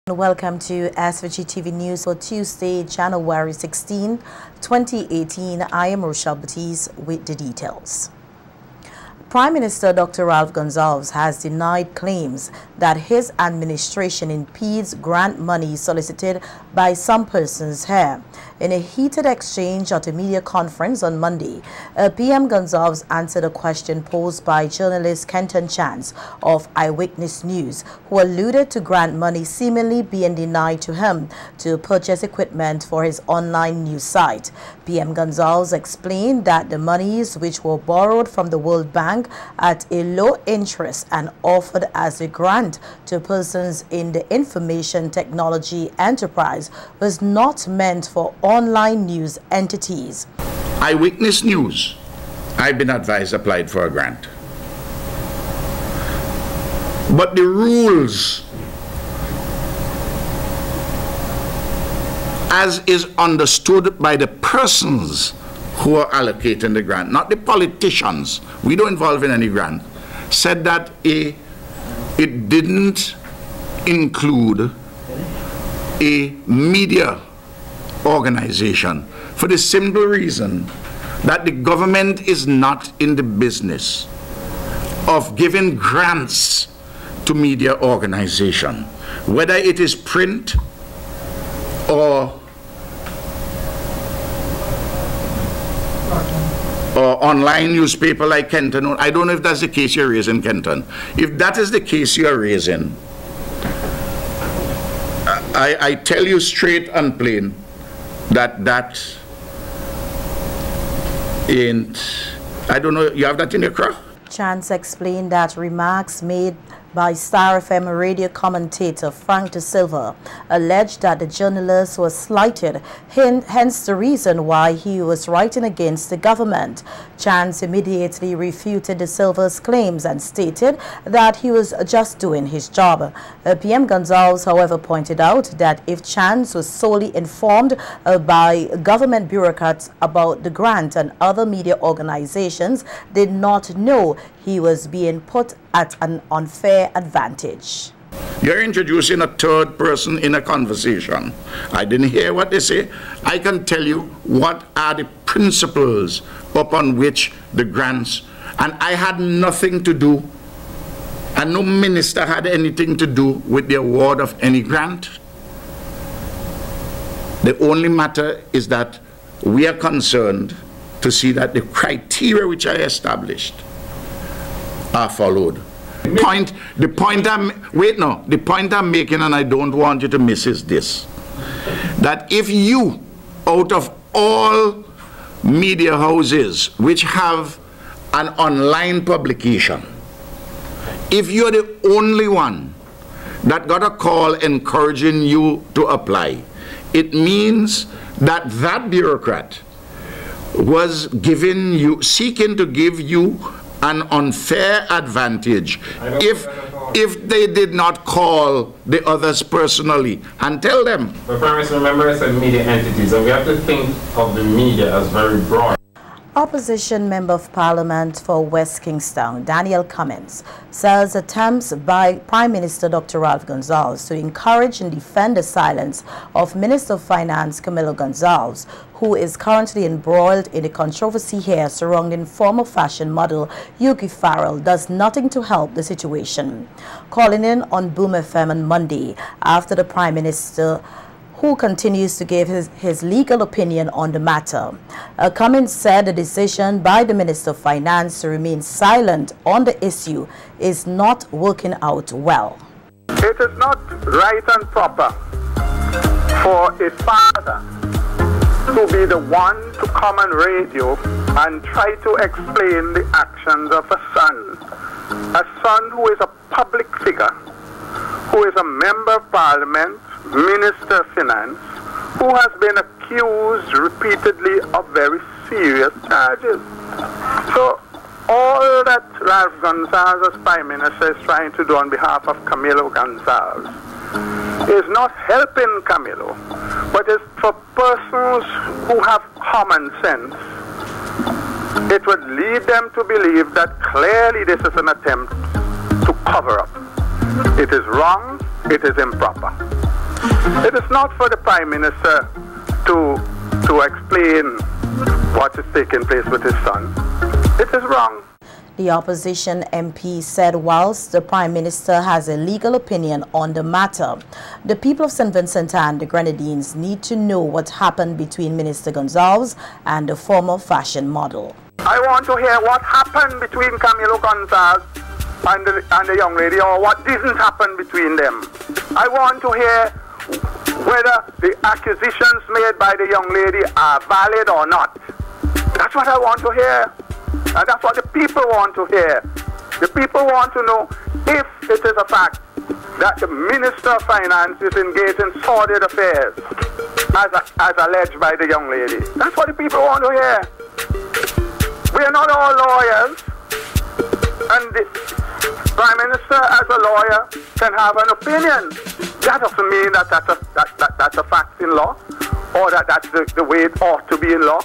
Welcome to SVG-TV News for Tuesday, January 16, 2018. I am Rochelle Batiste with the details. Prime Minister Dr. Ralph Gonsalves has denied claims that his administration impedes grant money solicited by some persons here. In a heated exchange at a media conference on Monday, PM Gonsalves answered a question posed by journalist Kenton Chance of Eyewitness News, who alluded to grant money seemingly being denied to him to purchase equipment for his online news site. PM Gonsalves explained that the monies, which were borrowed from the World Bank at a low interest and offered as a grant to persons in the information technology enterprise, was not meant for online news entities. Eyewitness News, I've been advised, applied for a grant. But the rules, as is understood by the persons who are allocating the grant, not the politicians, we don't involve in any grant, said that it didn't include a media organization for the simple reason that the government is not in the business of giving grants to media organization, whether it is print or online newspaper like Kenton. I don't know if that's the case you're raising, Kenton. If that is the case you're raising, I tell you straight and plain that ain't, I don't know, you have that in your craft? Chance explained that remarks made by Star FM radio commentator Frank De Silva alleged that the journalist was slighted, hence the reason why he was writing against the government. Chance immediately refuted De Silva's claims and stated that he was just doing his job. PM Gonsalves, however, pointed out that if Chance was solely informed by government bureaucrats about the grant and other media organizations did not know he was being put at an unfair advantage. You're introducing a third person in a conversation. I didn't hear what they say. I can tell you what are the principles upon which the grants, and I had nothing to do, and no minister had anything to do with the award of any grant. The only matter is that we are concerned to see that the criteria which I established are followed. The point I'm making, and I don't want you to miss, is this: that if you, out of all media houses which have an online publication, if you're the only one that got a call encouraging you to apply, it means that that bureaucrat was giving you, seeking to give you an unfair advantage if they did not call the others personally and tell them. But Prime Minister, remember I said media entities, and we have to think of the media as very broad. Opposition Member of Parliament for West Kingstown, Daniel Cummins, says attempts by Prime Minister Dr. Ralph Gonsalves to encourage and defend the silence of Minister of Finance Camilo Gonsalves, who is currently embroiled in a controversy here surrounding former fashion model Yuki Farrell, does nothing to help the situation. Calling in on Boom FM on Monday after the Prime Minister, who continues to give his legal opinion on the matter. Cummins said the decision by the Minister of Finance to remain silent on the issue is not working out well. It is not right and proper for a father to be the one to come on radio and try to explain the actions of a son who is a public figure, who is a member of Parliament, Minister of Finance, who has been accused repeatedly of very serious charges. So all that Ralph Gonsalves as Prime Minister is trying to do on behalf of Camilo Gonsalves is not helping Camilo, but is for persons who have common sense. It would lead them to believe that clearly this is an attempt to cover up. It is wrong, it is improper. It is not for the Prime Minister to explain what is taking place with his son. It is wrong. The opposition MP said whilst the Prime Minister has a legal opinion on the matter, the people of St. Vincent and the Grenadines need to know what happened between Minister Gonzalez and the former fashion model. I want to hear what happened between Camilo Gonzalez and the young lady, or what didn't happen between them. I want to hear whether the accusations made by the young lady are valid or not. That's what I want to hear. And that's what the people want to hear. The people want to know if it is a fact that the Minister of Finance is engaged in sordid affairs, as alleged by the young lady. That's what the people want to hear. We are not all lawyers, and the Prime Minister, as a lawyer, can have an opinion. That doesn't mean that that's a fact in law, or that that's the way it ought to be in law.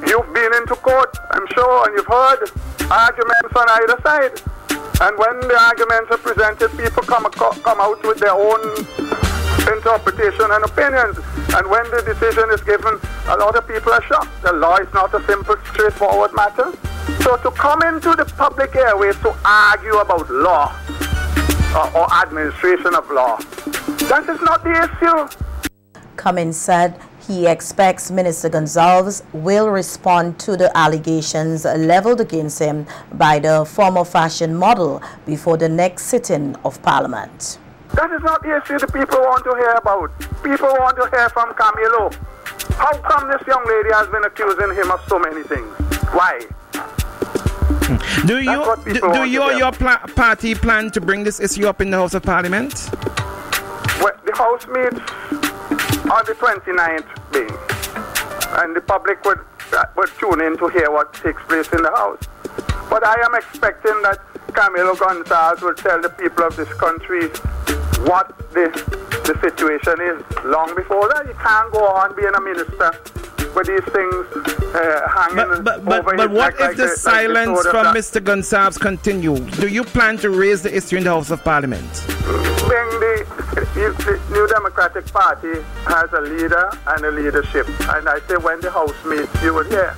You've been into court, I'm sure, and you've heard arguments on either side. And when the arguments are presented, people come out with their own interpretation and opinions. And when the decision is given, a lot of people are shocked. The law is not a simple, straightforward matter. So to come into the public airways to argue about law or administration of law, that is not the issue. Cummins said he expects Minister Gonzalez will respond to the allegations leveled against him by the former fashion model before the next sitting of Parliament. That is not the issue the people want to hear about. People want to hear from Camilo. How come this young lady has been accusing him of so many things? Why? Do you or your party plan to bring this issue up in the House of Parliament? Well, the House meets on the 29th May, and the public would tune in to hear what takes place in the House. But I am expecting that Camilo Gonzalez will tell the people of this country what the situation is long before that. You can't go on being a minister with these things hanging over his neck. But what if the silence from Mr. Gonzalez continue? Do you plan to raise the issue in the House of Parliament? The New Democratic Party has a leader and a leadership, and I say when the House meets, you will hear.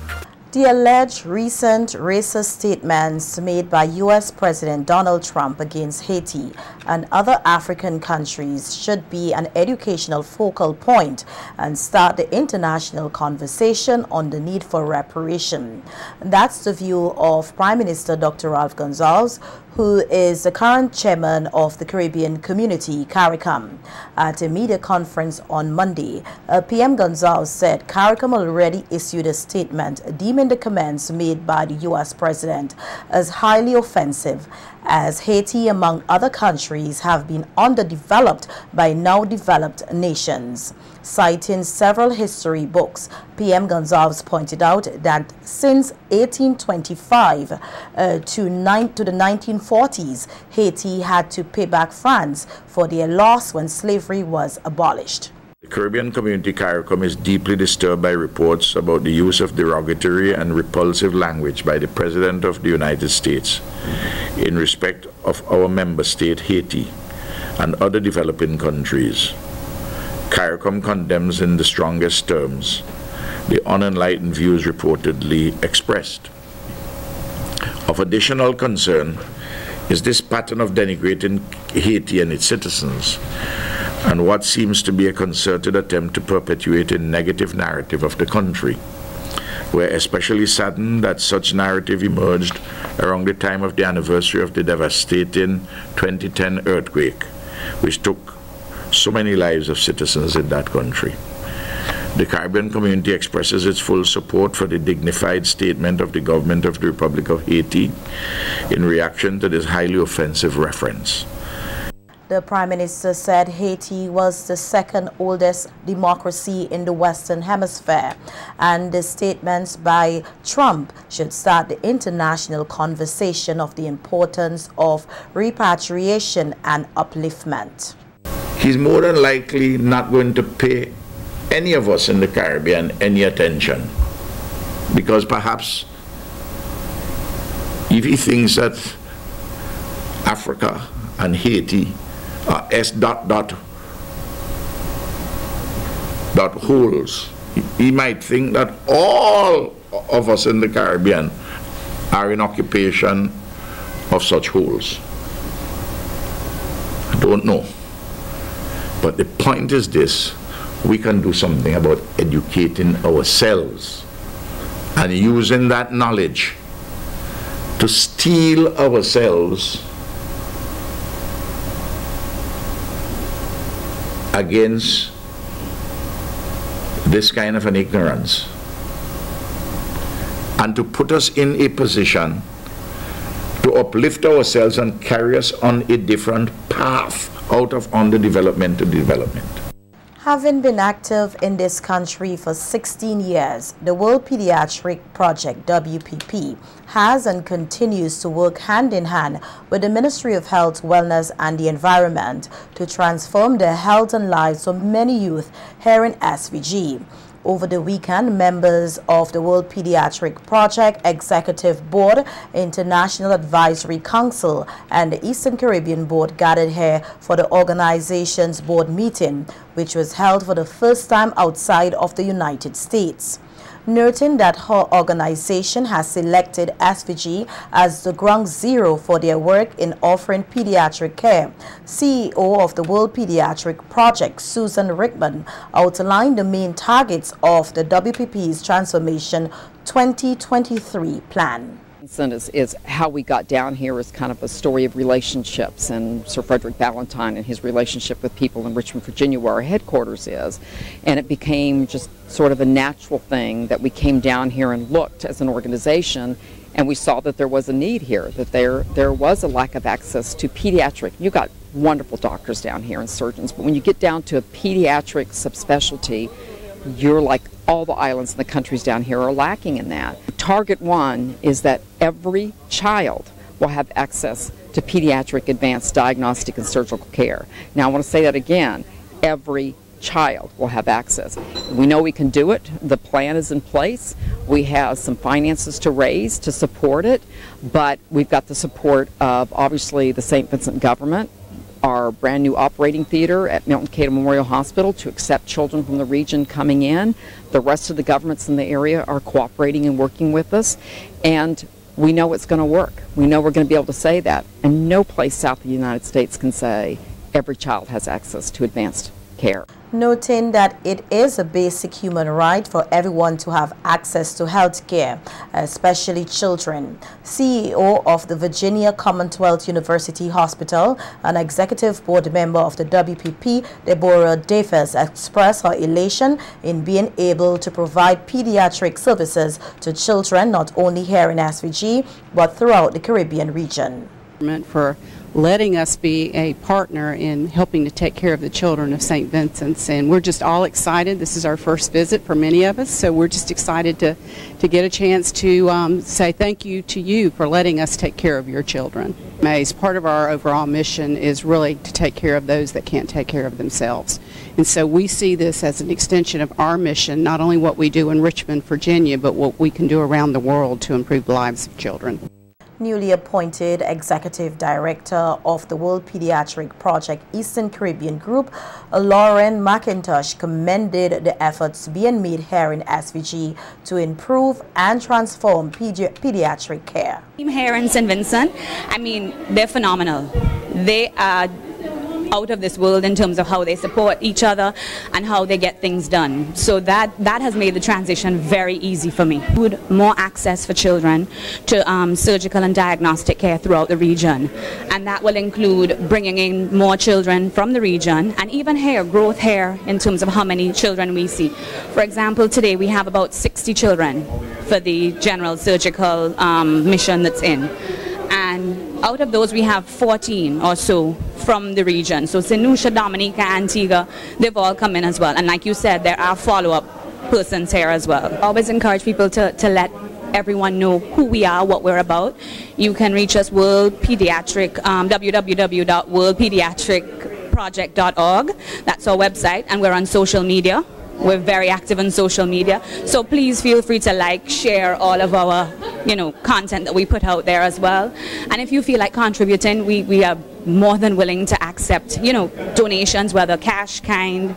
The alleged recent racist statements made by U.S. President Donald Trump against Haiti and other African countries should be an educational focal point and start the international conversation on the need for reparation. That's the view of Prime Minister Dr. Ralph Gonzalez, who is the current chairman of the Caribbean Community, CARICOM. At a media conference on Monday, PM Gonzalez said CARICOM already issued a statement deeming the comments made by the U.S. president as highly offensive, as Haiti, among other countries, have been underdeveloped by now developed nations. Citing several history books, PM Gonzalez pointed out that since 1825 to the 1940s, Haiti had to pay back France for their loss when slavery was abolished. The Caribbean Community CARICOM is deeply disturbed by reports about the use of derogatory and repulsive language by the President of the United States in respect of our member state Haiti and other developing countries. CARICOM condemns in the strongest terms the unenlightened views reportedly expressed. Of additional concern is this pattern of denigrating Haiti and its citizens, and what seems to be a concerted attempt to perpetuate a negative narrative of the country. We're especially saddened that such narrative emerged around the time of the anniversary of the devastating 2010 earthquake, which took so many lives of citizens in that country. The Caribbean community expresses its full support for the dignified statement of the government of the Republic of Haiti in reaction to this highly offensive reference. The Prime Minister said Haiti was the second oldest democracy in the Western Hemisphere, and the statements by Trump should start the international conversation of the importance of repatriation and upliftment. He's more than likely not going to pay any of us in the Caribbean any attention, because perhaps if he thinks that Africa and Haiti are that holes. He might think that all of us in the Caribbean are in occupation of such holes. I don't know. But the point is this: we can do something about educating ourselves and using that knowledge to steel ourselves against this kind of an ignorance, and to put us in a position to uplift ourselves and carry us on a different path out of underdevelopment to development. Having been active in this country for 16 years, the World Pediatric Project, WPP, has and continues to work hand in hand with the Ministry of Health, Wellness and the Environment to transform the health and lives of many youth here in SVG. Over the weekend, members of the World Pediatric Project Executive Board, International Advisory Council, and the Eastern Caribbean Board gathered here for the organization's board meeting, which was held for the first time outside of the United States. Noting that her organization has selected SVG as the ground zero for their work in offering pediatric care, CEO of the World Pediatric Project, Susan Rickman, outlined the main targets of the WPP's Transformation 2023 plan. Is how we got down here is kind of a story of relationships, and Sir Frederick Valentine and his relationship with people in Richmond, Virginia, where our headquarters is. And it became just sort of a natural thing that we came down here and looked as an organization, and we saw that there was a need here, that there was a lack of access to pediatric. You got wonderful doctors down here and surgeons, but when you get down to a pediatric subspecialty, you're like all the islands and the countries down here are lacking in that. Target one is that every child will have access to pediatric advanced diagnostic and surgical care. Now I want to say that again, every child will have access. We know we can do it. The plan is in place. We have some finances to raise to support it, but we've got the support of obviously the St. Vincent government, our brand new operating theater at Milton Cato Memorial Hospital to accept children from the region coming in. The rest of the governments in the area are cooperating and working with us, and we know it's going to work. We know we're going to be able to say that, and no place south of the United States can say every child has access to advanced care. Noting that it is a basic human right for everyone to have access to health care, especially children. CEO of the Virginia Commonwealth University Hospital and executive board member of the WPP, Deborah Davis, expressed her elation in being able to provide pediatric services to children not only here in SVG but throughout the Caribbean region. For letting us be a partner in helping to take care of the children of St. Vincent's, and we're just all excited. This is our first visit for many of us, so we're just excited to get a chance to say thank you to you for letting us take care of your children. As part of our overall mission is really to take care of those that can't take care of themselves, and so we see this as an extension of our mission, not only what we do in Richmond, Virginia, but what we can do around the world to improve the lives of children. Newly appointed Executive Director of the World Pediatric Project Eastern Caribbean Group, Lauren McIntosh, commended the efforts being made here in SVG to improve and transform pediatric care. Here in St. Vincent, I mean, they're phenomenal. They are out of this world in terms of how they support each other and how they get things done. So that has made the transition very easy for me. More access for children to surgical and diagnostic care throughout the region, and that will include bringing in more children from the region and even here, growth here in terms of how many children we see. For example, today we have about 60 children for the general surgical mission that's in. And out of those, we have 14 or so from the region. So St. Lucia, Dominica, Antigua, they've all come in as well. And like you said, there are follow-up persons here as well. I always encourage people to let everyone know who we are, what we're about. You can reach us www.worldpediatricproject.org. That's our website, and we're on social media. We're very active on social media, so please feel free to like, share all of our, content that we put out there as well. And if you feel like contributing, we are more than willing to accept, donations, whether cash, kind,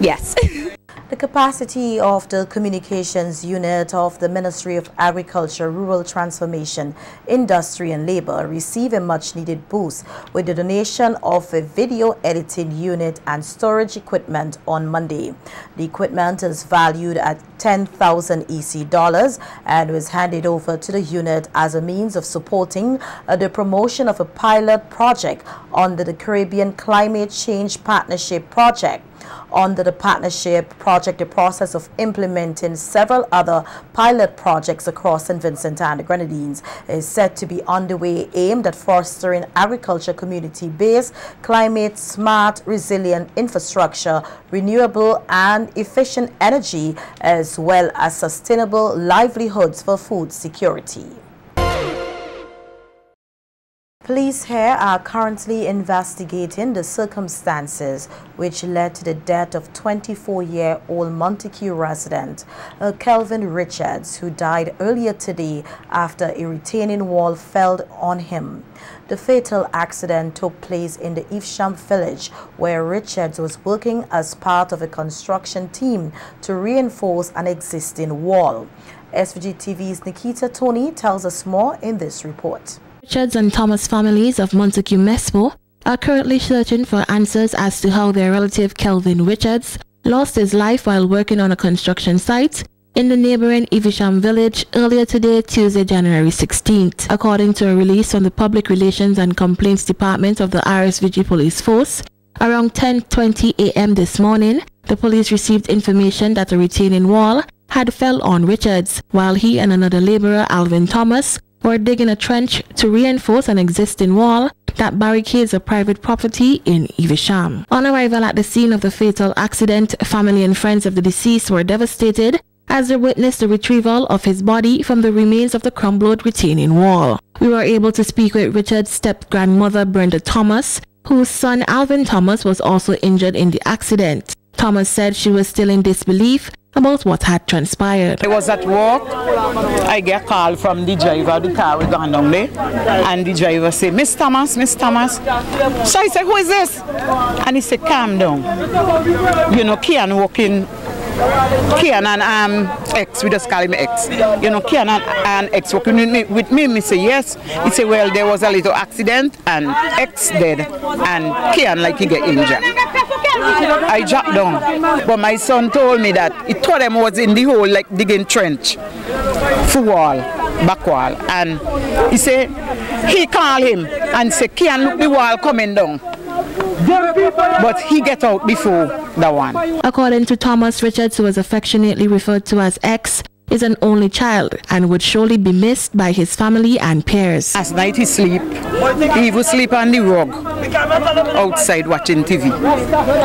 Yes. The capacity of the communications unit of the Ministry of Agriculture, Rural Transformation, Industry and Labor received a much-needed boost with the donation of a video editing unit and storage equipment on Monday. The equipment is valued at 10,000 EC dollars and was handed over to the unit as a means of supporting the promotion of a pilot project under the Caribbean Climate Change Partnership Project. Under the partnership project, the process of implementing several other pilot projects across St. Vincent and the Grenadines is set to be underway, aimed at fostering agriculture community-based, climate-smart, resilient infrastructure, renewable and efficient energy, as well as sustainable livelihoods for food security. Police here are currently investigating the circumstances which led to the death of 24-year-old Montague resident Kelvin Richards, who died earlier today after a retaining wall fell on him. The fatal accident took place in the Evesham village, where Richards was working as part of a construction team to reinforce an existing wall. SVG-TV's Nikita Tony tells us more in this report. Richards and Thomas families of Montague Mesmo are currently searching for answers as to how their relative Kelvin Richards lost his life while working on a construction site in the neighboring Evesham village earlier today, Tuesday, January 16th. According to a release from the Public Relations and Complaints Department of the RSVG Police Force, around 10:20 a.m. this morning, the police received information that a retaining wall had fell on Richards while he and another laborer, Alvin Thomas, were digging a trench to reinforce an existing wall that barricades a private property in Evesham. On arrival at the scene of the fatal accident, family and friends of the deceased were devastated as they witnessed the retrieval of his body from the remains of the crumbled retaining wall. We were able to speak with Richard's step-grandmother, Brenda Thomas, whose son Alvin Thomas was also injured in the accident. Thomas said she was still in disbelief about what had transpired. I was at work. I get a call from the driver of the car we gone down there, and the driver said, Miss Thomas, Miss Thomas. So I said, who is this? And he said, calm down. You know, Kian walking, Kian and X, we just call him X. You know, Kian and X walking with me. Me say, yes. He said, well, there was a little accident and X dead, and Kian like he get injured. I dropped down, but my son told me that he told them was in the hole like digging trench, full wall, back wall, and he said he called him and said, "Can't look the wall coming down." But he get out before the one. According to Thomas, Richards, who was affectionately referred to as X, is an only child and would surely be missed by his family and peers. Last night he sleep. He even sleep on the rug outside watching TV.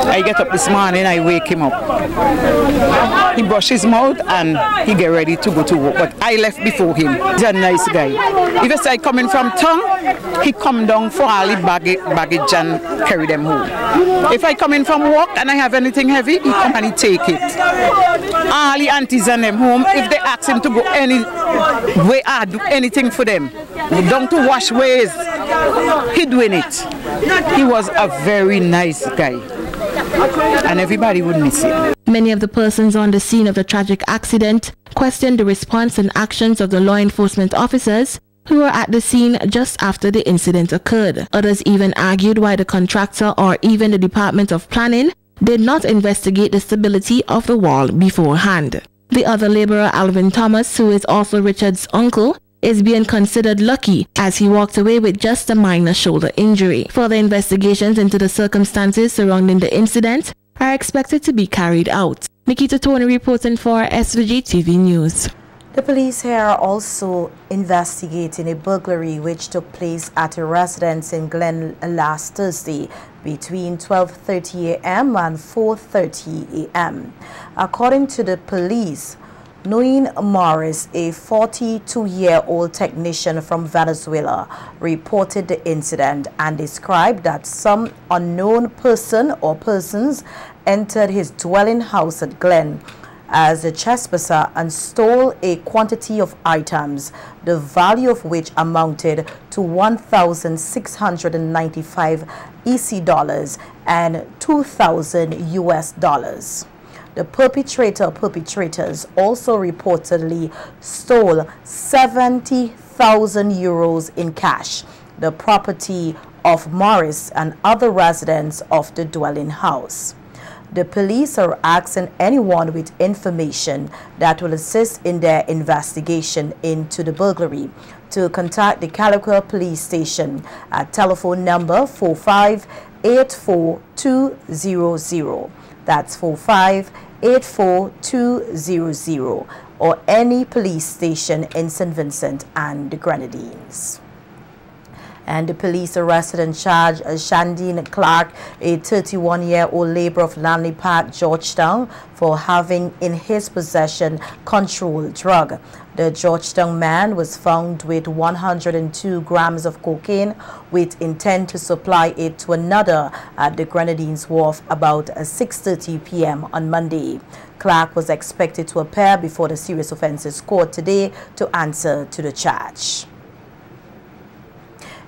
I get up this morning, I wake him up. He brush his mouth and he get ready to go to work. But I left before him. He's a nice guy. If I say coming from town, he come down for all the baggage and carry them home. If I come in from work and I have anything heavy, he come and he take it. All the aunties and them home, if they ask him to go any way, I do anything for them. Down to wash ways, he doing it. He was a very nice guy, and everybody would miss him. Many of the persons on the scene of the tragic accident questioned the response and actions of the law enforcement officers who were at the scene just after the incident occurred. Others even argued why the contractor or even the Department of Planning did not investigate the stability of the wall beforehand. The other laborer, Alvin Thomas, who is also Richard's uncle, is being considered lucky as he walked away with just a minor shoulder injury. Further investigations into the circumstances surrounding the incident are expected to be carried out. Nikita Tony reporting for SVG-TV News. The police here are also investigating a burglary which took place at a residence in Glen last Thursday between 12:30 a.m. and 4:30 a.m. According to the police, Noin Morris, a 42-year-old technician from Venezuela, reported the incident and described that some unknown person or persons entered his dwelling house at Glen as a trespasser and stole a quantity of items, the value of which amounted to 1,695 EC dollars and 2,000 US dollars. The perpetrators also reportedly stole 70,000 euros in cash, the property of Morris and other residents of the dwelling house. The police are asking anyone with information that will assist in their investigation into the burglary to contact the Calico Police Station at telephone number 4584200. That's 4584200, or any police station in St. Vincent and the Grenadines. And the police arrested and charged Shandine Clark, a 31-year-old laborer of Lanley Park, Georgetown, for having in his possession controlled drug. The Georgetown man was found with 102 grams of cocaine with intent to supply it to another at the Grenadines Wharf about 6:30 p.m. on Monday. Clark was expected to appear before the Serious Offences Court today to answer to the charge.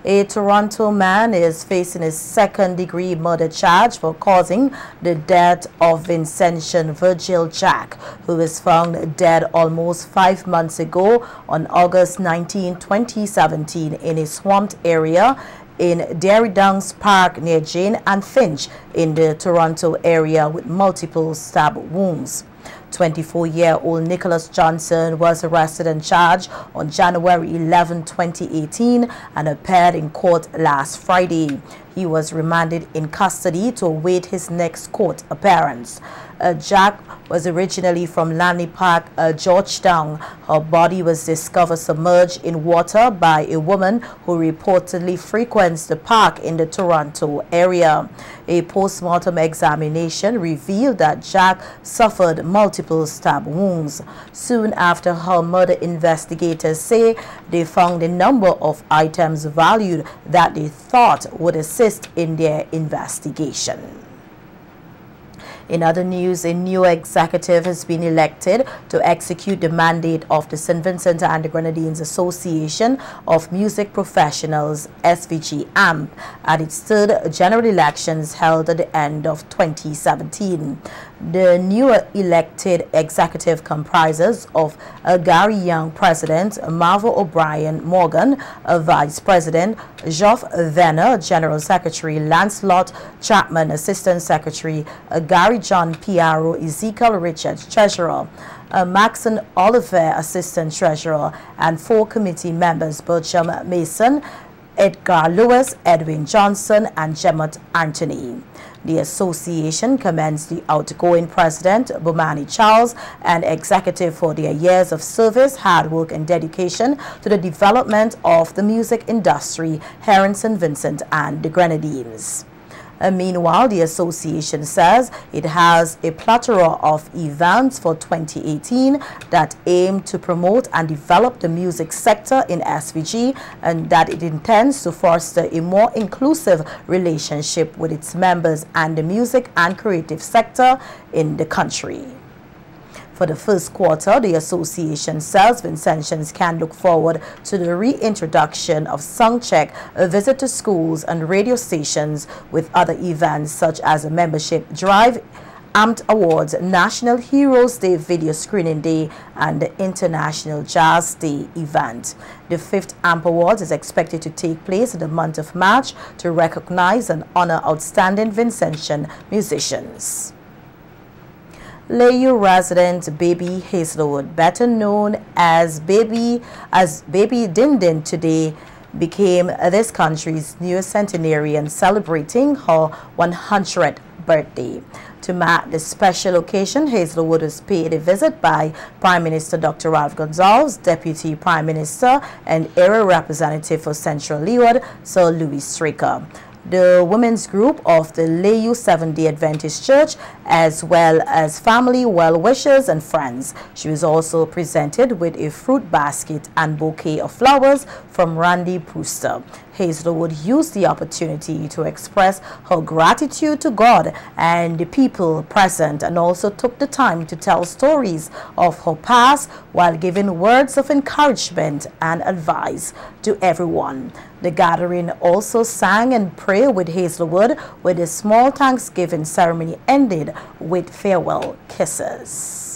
A Toronto man is facing a second-degree murder charge for causing the death of Vincentian Virgil Jack, who was found dead almost 5 months ago on August 19, 2017 in a swamped area in Derrydowns Park near Jane and Finch in the Toronto area with multiple stab wounds. 24-year-old Nicholas Johnson was arrested and charged on January 11, 2018 and appeared in court last Friday. He was remanded in custody to await his next court appearance. Jack was originally from Lanley Park, Georgetown. Her body was discovered submerged in water by a woman who reportedly frequents the park in the Toronto area. A post-mortem examination revealed that Jack suffered multiple stab wounds. Soon after her murder, investigators say they found a number of items valued that they thought would assist in their investigation. In other news, a new executive has been elected to execute the mandate of the St. Vincent and the Grenadines Association of Music Professionals, SVG-AMP, at its third general elections held at the end of 2017. The new elected executive comprises of Gary Young, President, Marva O'Brien Morgan, Vice President, Geoff Venner, General Secretary, Lancelot Chapman, Assistant Secretary, Gary John Piaro, Ezekiel Richards, Treasurer, Maxon Oliver, Assistant Treasurer, and 4 committee members, Bertram Mason, Edgar Lewis, Edwin Johnson, and Jemot Anthony. The association commends the outgoing president, Bomani Charles, and executive for their years of service, hard work, and dedication to the development of the music industry here in St. Vincent and the Grenadines. Meanwhile, the association says it has a plethora of events for 2018 that aim to promote and develop the music sector in SVG, and that it intends to foster a more inclusive relationship with its members and the music and creative sector in the country. For the first quarter, the association says Vincentians can look forward to the reintroduction of Songcheck, a visit to schools and radio stations, with other events such as a membership drive, AMP Awards, National Heroes Day Video Screening Day, and the International Jazz Day event. The 5th AMP Awards is expected to take place in the month of March to recognize and honor outstanding Vincentian musicians. Layu resident Baby Hazelwood, better known as Baby Din Din, today became this country's newest centenarian, celebrating her 100th birthday. To mark this special occasion, Hazelwood was paid a visit by Prime Minister Dr. Ralph Gonsalves, Deputy Prime Minister and Area Representative for Central Leeward, Sir Louis Straker, the women's group of the Layu Seventh-day Adventist Church, as well as family, well-wishers, and friends. She was also presented with a fruit basket and bouquet of flowers from Randy Brewster. Hazelwood used the opportunity to express her gratitude to God and the people present, and also took the time to tell stories of her past while giving words of encouragement and advice to everyone. The gathering also sang and prayed with Hazelwood, with a small Thanksgiving ceremony ended with farewell kisses.